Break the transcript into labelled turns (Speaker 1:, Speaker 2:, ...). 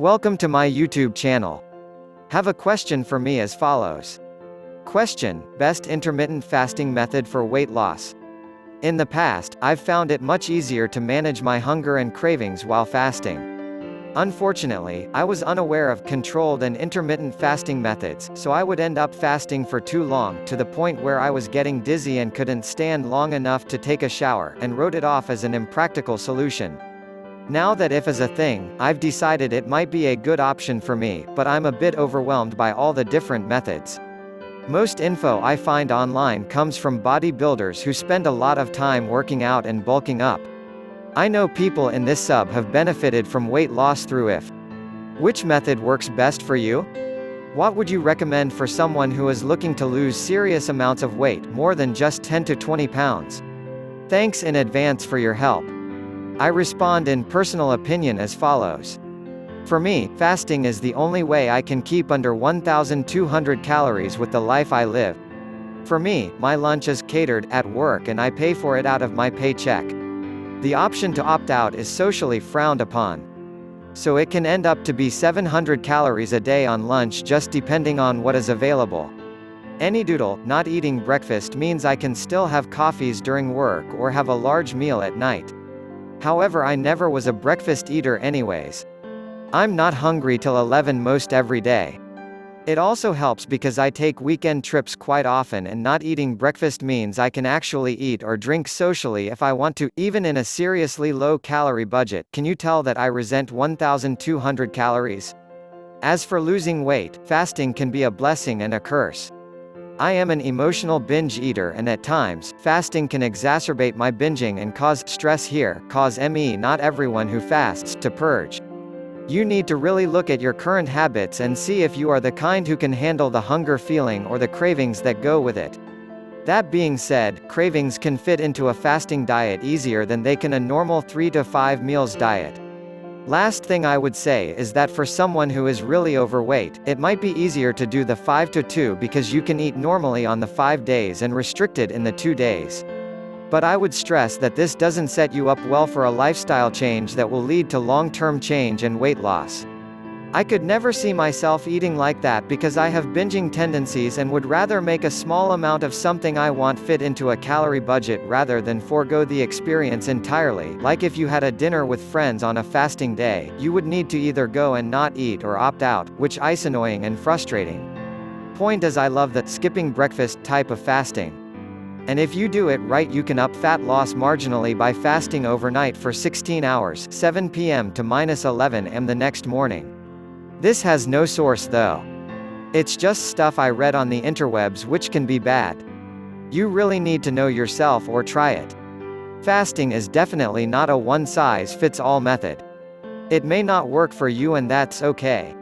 Speaker 1: Welcome to my YouTube channel. Have a question for me as follows. Question: best intermittent fasting method for weight loss? In the past, I've found it much easier to manage my hunger and cravings while fasting. Unfortunately, I was unaware of controlled and intermittent fasting methods, so I would end up fasting for too long, to the point where I was getting dizzy and couldn't stand long enough to take a shower, and wrote it off as an impractical solution. Now that if is a thing, I've decided it might be a good option for me, but I'm a bit overwhelmed by all the different methods. Most info I find online comes from bodybuilders who spend a lot of time working out and bulking up. I know people in this sub have benefited from weight loss through if. Which method works best for you? What would you recommend for someone who is looking to lose serious amounts of weight, more than just 10 to 20 pounds? Thanks in advance for your help. I respond in personal opinion as follows. For me, fasting is the only way I can keep under 1,200 calories with the life I live. For me, my lunch is catered at work and I pay for it out of my paycheck. The option to opt out is socially frowned upon. So it can end up to be 700 calories a day on lunch, just depending on what is available. Any doodle, not eating breakfast means I can still have coffees during work or have a large meal at night. However, I never was a breakfast eater anyways. I'm not hungry till 11 most every day. It also helps because I take weekend trips quite often, and not eating breakfast means I can actually eat or drink socially if I want to, even in a seriously low-calorie budget. Can you tell that I resent 1,200 calories? As for losing weight, fasting can be a blessing and a curse. I am an emotional binge eater, and at times, fasting can exacerbate my binging and cause stress here, cause me. Not everyone who fasts to purge. You need to really look at your current habits and see if you are the kind who can handle the hunger feeling or the cravings that go with it. That being said, cravings can fit into a fasting diet easier than they can a normal 3 to 5 meals diet. Last thing I would say is that for someone who is really overweight, it might be easier to do the 5 to 2 because you can eat normally on the 5 days and restricted in the 2 days. But I would stress that this doesn't set you up well for a lifestyle change that will lead to long-term change and weight loss. I could never see myself eating like that because I have binging tendencies and would rather make a small amount of something I want fit into a calorie budget rather than forego the experience entirely. Like if you had a dinner with friends on a fasting day, you would need to either go and not eat or opt out, which is annoying and frustrating. Point is, I love that skipping breakfast type of fasting. And if you do it right, you can up fat loss marginally by fasting overnight for 16 hours, 7 p.m. to -11 am the next morning. This has no source though. It's just stuff I read on the interwebs, which can be bad. You really need to know yourself or try it. Fasting is definitely not a one-size-fits-all method. It may not work for you, and that's okay.